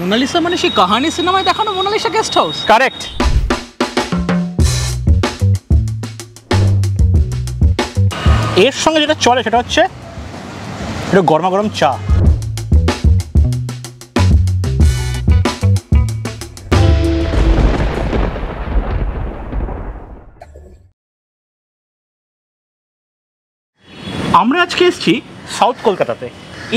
Mona Lisa মানে সেই কাহানি সিনেমায় দেখানো মোনালিসা গেস্ট হাউস? কারেক্ট। এর সঙ্গে যেটা চলে সেটা হচ্ছে এটা গরমা গরম চা। আমরা আজকে এসেছি সাউথ কলকাতাতে।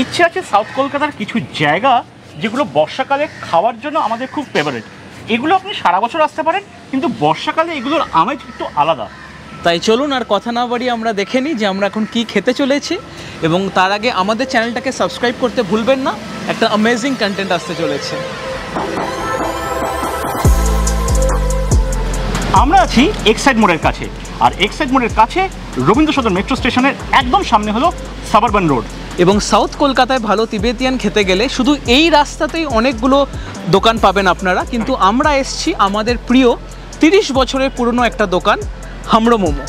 ইচ্ছে আছে সাউথ কলকাতার কিছু জায়গা যেগুলো বর্ষাকালে খাওয়ার জন্য আমাদের খুব ফেভারিট। এগুলো আপনি সারা বছর আসতে পারেন, কিন্তু বর্ষাকালে এগুলোর আমেজ একটু আলাদা। তাই চলুন আর কথা না বাড়িয়ে আমরা দেখে নিই যে আমরা এখন কি খেতে চলেছি, এবং তার আগে আমাদের চ্যানেলটাকে সাবস্ক্রাইব করতে ভুলবেন না, একটা অ্যামেজিং কন্টেন্ট আসতে চলেছে। আমরা আছি এক্সাইড মোড়ের কাছে, আর এক্সাইড মোড়ের কাছে রবীন্দ্র সদন মেট্রো স্টেশনের একদম সামনে হলো সাবারবান রোড। এবং সাউথ কলকাতায় ভালো তিবেতিয়ান খেতে গেলে শুধু এই রাস্তাতেই অনেকগুলো দোকান পাবেন আপনারা, কিন্তু আমরা এসছি আমাদের প্রিয় 30 বছরের পুরনো একটা দোকান, হামড়ো মোমো।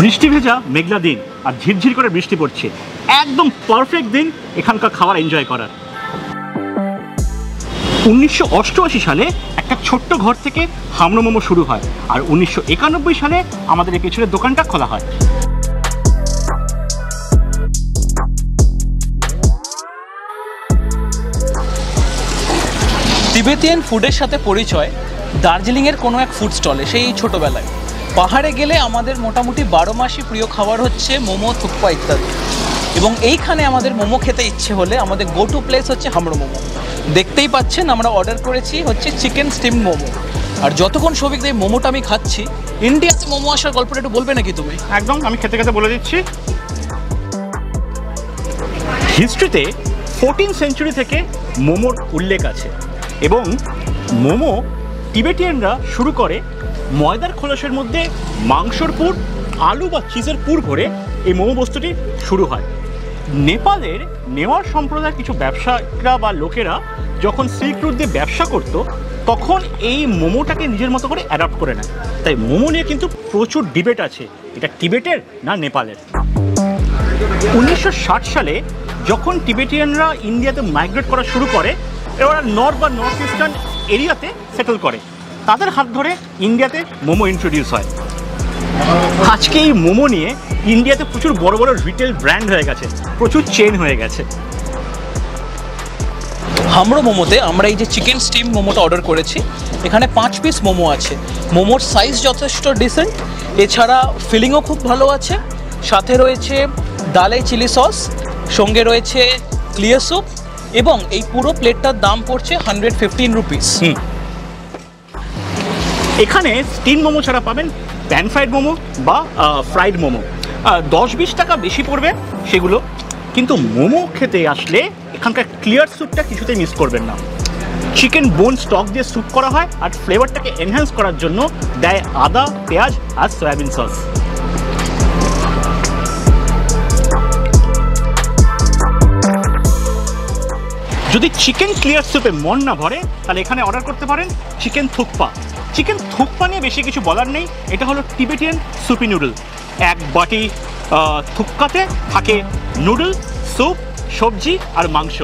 বৃষ্টি ভেজা মেঘলা দিন আর ঝিরঝির করে বৃষ্টি পড়ছে, একদম পারফেক্ট দিন এখানকার খাবার এনজয় করার। 1988 সালে একটা ছোট্ট ঘর থেকে হামড়ো মোমো শুরু হয়, আর 1991 সালে আমাদের এই পেছনের দোকানটা খোলা হয়। তিবেতিয়ান ফুডের সাথে পরিচয় দার্জিলিংয়ের কোনো এক ফুড স্টলে সেই ছোটোবেলায়। পাহাড়ে গেলে আমাদের মোটামুটি 12 মাসই প্রিয় খাবার হচ্ছে মোমো, থুকপা ইত্যাদি, এবং এইখানে আমাদের মোমো খেতে ইচ্ছে হলে আমাদের গো টু প্লেস হচ্ছে হামড়ো মোমো। দেখতেই পাচ্ছেন আমরা অর্ডার করেছি হচ্ছে চিকেন স্টিম মোমো। আর যতক্ষণ সবিক এই মোমোটা আমি খাচ্ছি, ইন্ডিয়াতে মোমো আসার গল্পটা একটু বলবে নাকি তুমি? একদম, আমি খেতে খেতে বলে দিচ্ছি। হিস্ট্রিতে 14th সেঞ্চুরি থেকে মোমোর উল্লেখ আছে, এবং মোমো টিবেটিয়ানরা শুরু করে ময়দার খোলসের মধ্যে মাংসর পুর, আলু বা চিজের পুর ভরে এই মোমো বস্তুটি শুরু হয়। নেপালের নেওয়ার সম্প্রদায়ের কিছু ব্যবসায়ীরা বা লোকেরা যখন সিল্ক রুট দিয়ে ব্যবসা করতো, তখন এই মোমোটাকে নিজের মতো করে অ্যাডাপ্ট করে নেয়। তাই মোমো নিয়ে কিন্তু প্রচুর ডিবেট আছে, এটা টিবেটের না নেপালের। 1960 সালে যখন টিবেটিয়ানরা ইন্ডিয়াতে মাইগ্রেট করা শুরু করে, ওরা নর্থ বা নর্থ ইস্টার্ন এরিয়াতে সেটেল করে, তাদের হাত ধরে ইন্ডিয়াতে মোমো ইন্ট্রোডিউস হয়। আজকে এই মোমো নিয়ে ইন্ডিয়াতে প্রচুর বড় বড় রিটেল ব্র্যান্ড হয়ে গেছে, প্রচুর চেন হয়ে গেছে। হামড়ো মোমোতে আমরা এই যে চিকেন স্টিম মোমোটা অর্ডার করেছি, এখানে 5 পিস মোমো আছে। মোমোর সাইজ যথেষ্ট ডিসেন্ট, এছাড়া ফিলিংও খুব ভালো আছে। সাথে রয়েছে ডালে চিলি সস, সঙ্গে রয়েছে ক্লিয়ার স্যুপ, এবং এই পুরো প্লেটটার দাম পড়ছে 115 রুপিস। এখানে স্টিম মোমো ছাড়া পাবেন প্যান ফ্রাইড মোমো বা ফ্রাইড মোমো, 10-20 টাকা বেশি পড়বে সেগুলো, কিন্তু মোমো খেতে আসলে এখানকার ক্লিয়ার স্যুপটা কিছুতেই মিস করবেন না। চিকেন বোন স্টক দিয়ে স্যুপ করা হয়, আর ফ্লেভারটাকে এনহ্যান্স করার জন্য দেয় আদা, পেঁয়াজ আর সয়াবিন সস। যদি চিকেন ক্লিয়ার স্যুপে মন না ভরে, তাহলে এখানে অর্ডার করতে পারেন চিকেন থুকপা। চিকেন থুকপা নিয়ে বেশি কিছু বলার নেই, এটা হলো টিবেটিয়ান সুপি নুডল। এক বাটি থুকপাতে থাকে নুডল, স্যুপ, সবজি আর মাংস।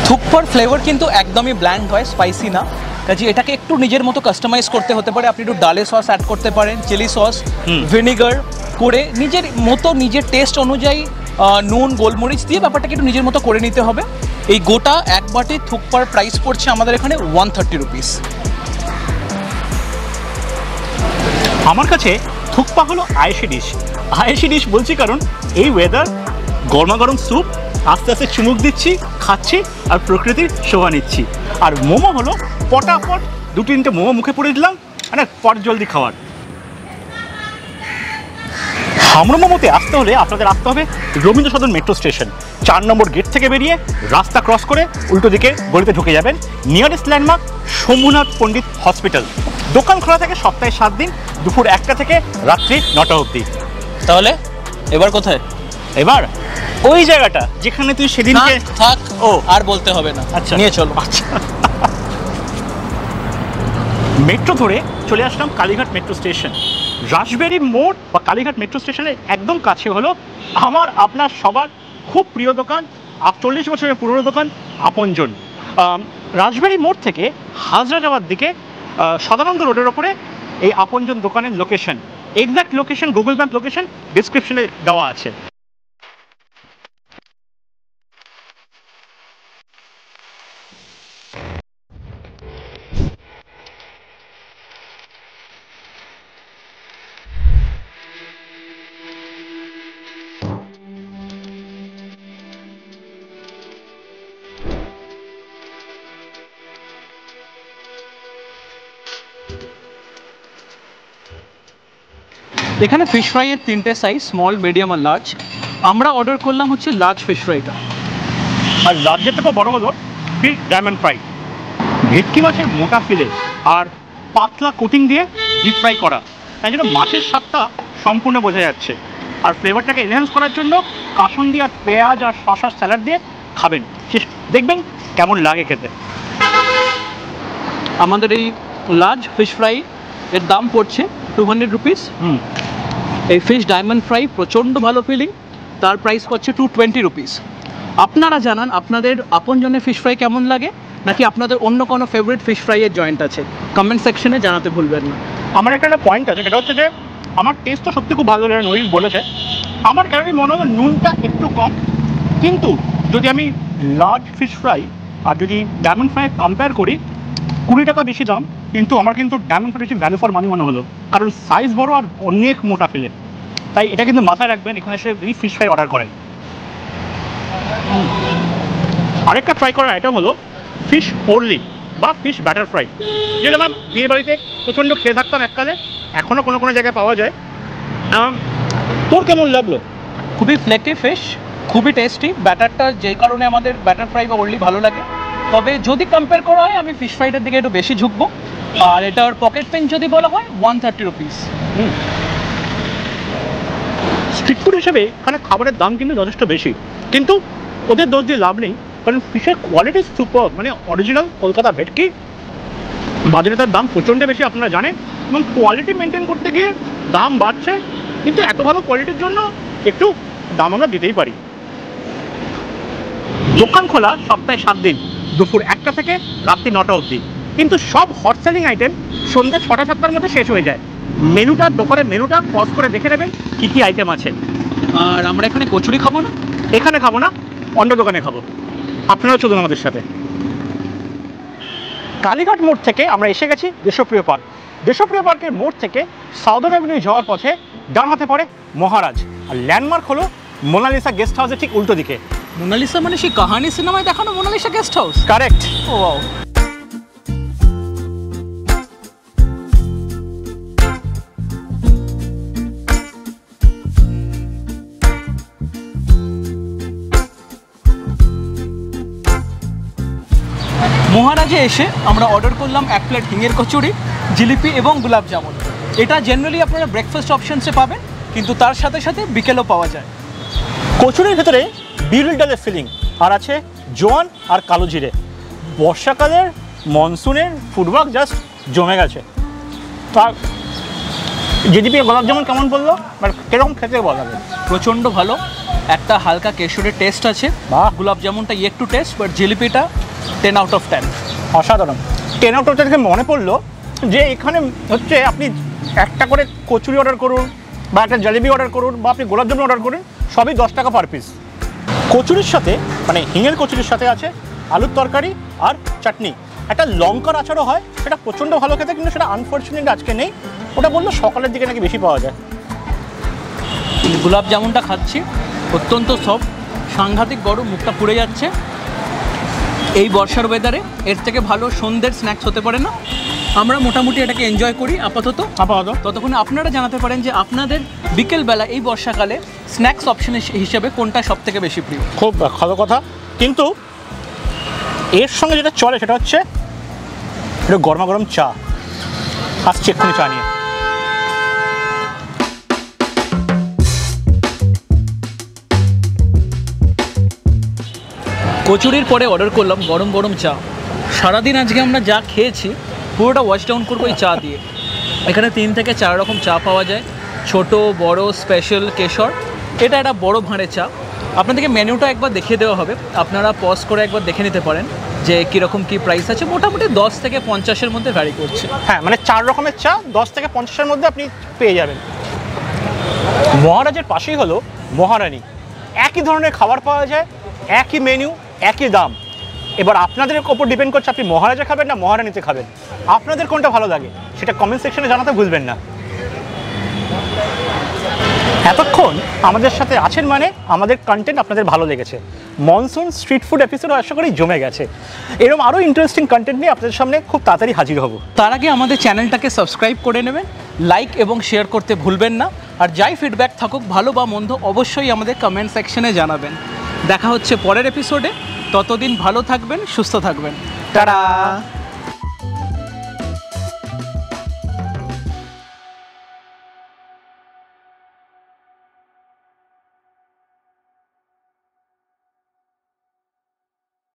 থুকপার ফ্লেভার কিন্তু একদমই ব্ল্যান্ড হয়, স্পাইসি না, কাজে এটাকে একটু নিজের মতো কাস্টমাইজ করতে হতে পারে। আপনি একটু ডালে সস অ্যাড করতে পারেন, চিলি সস, ভিনিগার করে নিজের মতো নিজের টেস্ট অনুযায়ী নুন, গোলমরিচ দিয়ে ব্যাপারটাকে একটু নিজের মতো করে নিতে হবে। এই গোটা এক বাটি থুকপার প্রাইস পড়ছে আমাদের এখানে 130 রুপিস। আমার কাছে থুকপা হলো আয়েশি ডিশ। আয়েশি ডিশ বলছি কারণ এই ওয়েদার, গরমা গরম স্যুপ, আস্তে আস্তে চুমুক দিচ্ছি, খাচ্ছি আর প্রকৃতির শোভা নিচ্ছি। আর মোমো হলো পটাপট 2-3টে মোমো মুখে পড়ে দিলাম, মানে পট জলদি খাওয়ার। হামড়ো মোমোতে আসতে হলে আপনাদের আসতে হবে রবীন্দ্র সদন মেট্রো স্টেশন। 4 নম্বর গেট থেকে বেরিয়ে রাস্তা ক্রস করে উল্টো দিকে গলিতে ঢুকে যাবেন। নিয়ারেস্ট ল্যান্ডমার্ক শম্ভুনাথ পণ্ডিত হসপিটাল। দোকান খোলা থাকে সপ্তাহে 7 দিন, দুপুর 1টা থেকে রাত্রি 9টা অবধি। তাহলে এবার কোথায়? এবার ওই জায়গাটা যেখানে তুই সেদিনকে থাক, ও আর বলতে হবে না, আচ্ছা নিয়ে চলো। আচ্ছা। মেট্রো ধরে চলে আসলাম কালীঘাট মেট্রো স্টেশন। রাসবেরি মোড় বা কালীঘাট মেট্রো স্টেশনের একদম কাছে হলো আমার আপনার সবার খুব প্রিয় দোকান, 40 বছরের পুরনো দোকান আপনজন। রাসবেরি মোড় থেকে হাজরা যাওয়ার দিকে সদানন্দ রোডের ওপরে এই আপনজন দোকানের location, exact location Google map location ডিসক্রিপশনে দেওয়া আছে। এখানে ফিশ ফ্রাইয়ের 3টে সাইজ, স্মল, মিডিয়াম আর লার্জ। আমরা অর্ডার করলাম হচ্ছে লার্জ ফিশ ফ্রাইটা। আর লার্জের থেকে বড় হলো ফিশ ডায়মন্ড ফ্রাই, ভেটকি মাছের মোটা ফিলে আর পাতলা কোটিং দিয়ে ডিপ ফ্রাই করা, তাই জন্য মাছের স্বাদটা সম্পূর্ণ বোঝা যাচ্ছে। আর ফ্লেভারটাকে এনহ্যান্স করার জন্য কাসুন্দি আর পেঁয়াজ আর শসার স্যালাড দিয়ে খাবেন, দেখবেন কেমন লাগে খেতে। আমাদের এই লার্জ ফিশ ফ্রাই এর দাম পড়ছে 200 রুপিস। এই ফিশ ডায়মন্ড ফ্রাই প্রচণ্ড ভালো ফিলিং, তার প্রাইস পড়ছে 220 রুপিস। আপনারা জানান আপনাদের আপনজনের ফিশ ফ্রাই কেমন লাগে, নাকি আপনাদের অন্য কোনো ফেভারিট ফিশ ফ্রাইয়ের জয়েন্ট আছে, কমেন্ট সেকশনে জানাতে ভুলবেন না। আমার একটা পয়েন্ট আছে, সেটা হচ্ছে যে আমার টেস্ট তো সত্যি খুব ভালো লাগে, নরিশ বলেছে। আমার ক্যালোরি মনে হলো নুনটা একটু কম, কিন্তু যদি আমি লার্জ ফিশ ফ্রাই আর যদি ডায়মন্ড ফ্রাই কম্পেয়ার করি, 20 টাকা বেশি দাম, কিন্তু আমার কিন্তু ডায়মন্ড ফ্রাই বেশি ভ্যালু ফর মানি মনে হলো, কারণ সাইজ বড় আর অনেক মোটা ফেলে। তাই এটা কিন্তু মাথায় রাখবেন এখানে এসে যদি ফিশ ফ্রাই অর্ডার করেন। আরেকটা ট্রাই করার আইটেম হলো ফিশ ওরলি বা ফিশ ব্যাটার ফ্রাই, যেটা আমার বিয়ে বাড়িতে প্রচণ্ড খেয়ে থাকতাম এককালে, এখনও কোনো কোনো জায়গায় পাওয়া যায়। তোর কেমন লাগলো? খুবই ফ্লেকি ফিশ, খুবই টেস্টি। ব্যাটারটা যে কারণে আমাদের ব্যাটার ফ্রাই বা ওনলি ভালো লাগে। তবে যদি কম্পেয়ার করা হয় আমি ফিশ ফ্রাইটার দিকে একটু বেশি ঝুঁকবো। আর এটার পকেট পেন যদি বলা হয় 130 রুপিস। স্ট্রিট ফুড হিসেবে এখানে খাবারের দাম কিন্তু যথেষ্ট বেশি, কিন্তু ওদের দোষ দিয়ে লাভ নেই, কারণ ফিশের কোয়ালিটি সুপার, মানে অরিজিনাল কলকাতা ভেটকি। বাজারে তার দাম প্রচণ্ড বেশি আপনারা জানেন, এবং কোয়ালিটি মেনটেন করতে গিয়ে দাম বাড়ছে, কিন্তু এত ভালো কোয়ালিটির জন্য একটু দাম আমরা দিতেই পারি। দোকান খোলা সপ্তাহে 7 দিন, দুপুর 1টা থেকে রাত্রি 9টা অবধি, কিন্তু সব হট সেলিং আইটেম সন্ধ্যে 6টা-7টার মধ্যে শেষ হয়ে যায়। দোকানের মেনুটা পজ করে দেখে নেবেন কী কী আইটেম আছে। আর আমরা এখানে কচুরি খাবো না, এখানে খাবো না, অন্য দোকানে খাবো। আপনারাও চলুন আমাদের সাথে। কালীঘাট মোড় থেকে আমরা এসে গেছি দেশপ্রিয় পার্ক। দেশপ্রিয় পার্কের মোড় থেকে সাউদার্ন অ্যাভিনিউ যাওয়ার পথে ডান হাতে পড়ে মহারাজ, আর ল্যান্ডমার্ক হলো মোনালিসা গেস্ট হাউসের ঠিক উল্টো দিকে। মোনালিসা মানে সেই কাহানি সিনেমায় দেখানো মোনালিসা গেস্ট হাউস? কারেক্ট। ও ওয়াও। মহারাজে এসে আমরা অর্ডার করলাম 1 প্লেট হিঙের কচুরি, জিলিপি এবং গোলাপ জামুন। এটা জেনারেলি আপনারা ব্রেকফাস্ট অপশনসে পাবেন, কিন্তু তার সাথে সাথে বিকেলও পাওয়া যায়। কচুরির ভেতরে বিউলির ডালের ফিলিং, আর আছে জোয়ান আর কালো জিরে। বর্ষাকালের মনসুনের ফুডওয়ার্ক জাস্ট জমে গেছে। তার জিলিপি গোলাপ জামুন কেমন বললো, মানে কিরকম খেতে বলা যাবে? প্রচণ্ড ভালো, একটা হালকা কেশরের টেস্ট আছে। বাহ। গোলাপ জামুনটা একটু টেস্ট, বাট জিলিপিটা 10 আউট অফ 10। অসাধারণ। 10 আউট অফ 10 থেকে মনে পড়লো যে এখানে হচ্ছে আপনি একটা করে কচুরি অর্ডার করুন, বা একটা জলেবি অর্ডার করুন, বা আপনি গোলাপ জামুন অর্ডার করুন, সবই 10 টাকা পার পিস। কচুরির সাথে, মানে হিঙের কচুরির সাথে আছে আলুর তরকারি আর চাটনি, একটা লঙ্কার আচারও হয়, সেটা প্রচণ্ড ভালো খেতে, কিন্তু সেটা আনফর্চুনেটলি আজকে নেই। ওটা বললো সকালের দিকে নাকি বেশি পাওয়া যায়। গোলাপ জামুনটা খাচ্ছি, অত্যন্ত সফট, সাংঘাতিক গরম, মুখটা পুড়ে যাচ্ছে। এই বর্ষার ওয়েদারে এর থেকে ভালো সন্ধ্যের স্ন্যাক্স হতে পারে না। আমরা মোটামুটি এটাকে এনজয় করি আপাতত। ততক্ষণে আপনারা জানাতে পারেন যে আপনাদের বিকেলবেলা এই বর্ষাকালে স্ন্যাক্স অপশন হিসেবে কোনটা সব থেকে বেশি প্রিয়। খুব ভালো কথা, কিন্তু এর সঙ্গে যেটা চলে সেটা হচ্ছে এটা গরমা গরম চা। আসছে এক্ষুনি চা নিয়ে। কচুরির পরে অর্ডার করলাম গরম গরম চা। সারাদিন আজকে আমরা যা খেয়েছি পুরোটা ওয়াশ ডাউন করবো এই চা দিয়ে। এখানে 3 থেকে 4 রকম চা পাওয়া যায়, ছোট বড় স্পেশাল কেশর। এটা একটা বড় ভাঁড়ে চা। আপনাদেরকে মেনুটা একবার দেখিয়ে দেওয়া হবে, আপনারা পজ করে একবার দেখে নিতে পারেন যে কীরকম কী প্রাইস আছে। মোটামুটি 10 থেকে 50-এর মধ্যে ভ্যারি করছে। হ্যাঁ, মানে 4 রকমের চা 10 থেকে 50-এর মধ্যে আপনি পেয়ে যাবেন। মহারাজের পাশেই হলো মহারানী। একই ধরনের খাবার পাওয়া যায়, একই মেনু, একই দাম। এবার আপনাদের ওপর ডিপেন্ড করছে আপনি মহারাজা খাবেন না মহারানীতে খাবেন। আপনাদের কোনটা ভালো লাগে সেটা কমেন্ট সেকশনে জানাতে ভুলবেন না। এতক্ষণ আমাদের সাথে আছেন মানে আমাদের কন্টেন্ট আপনাদের ভালো লেগেছে। মনসুন স্ট্রিট ফুড এপিসোড আশা করি জমে গেছে। এরকম আরও ইন্টারেস্টিং কন্টেন্ট নিয়ে আপনাদের সামনে খুব তাড়াতাড়ি হাজির হব। তার আগে আমাদের চ্যানেলটাকে সাবস্ক্রাইব করে নেবেন, লাইক এবং শেয়ার করতে ভুলবেন না। আর যাই ফিডব্যাক থাকুক ভালো বা মন্দ অবশ্যই আমাদের কমেন্ট সেকশনে জানাবেন। দেখা হচ্ছে পরের এপিসোডে। ততদিন ভালো থাকবেন, সুস্থ থাকবেন। টাটা।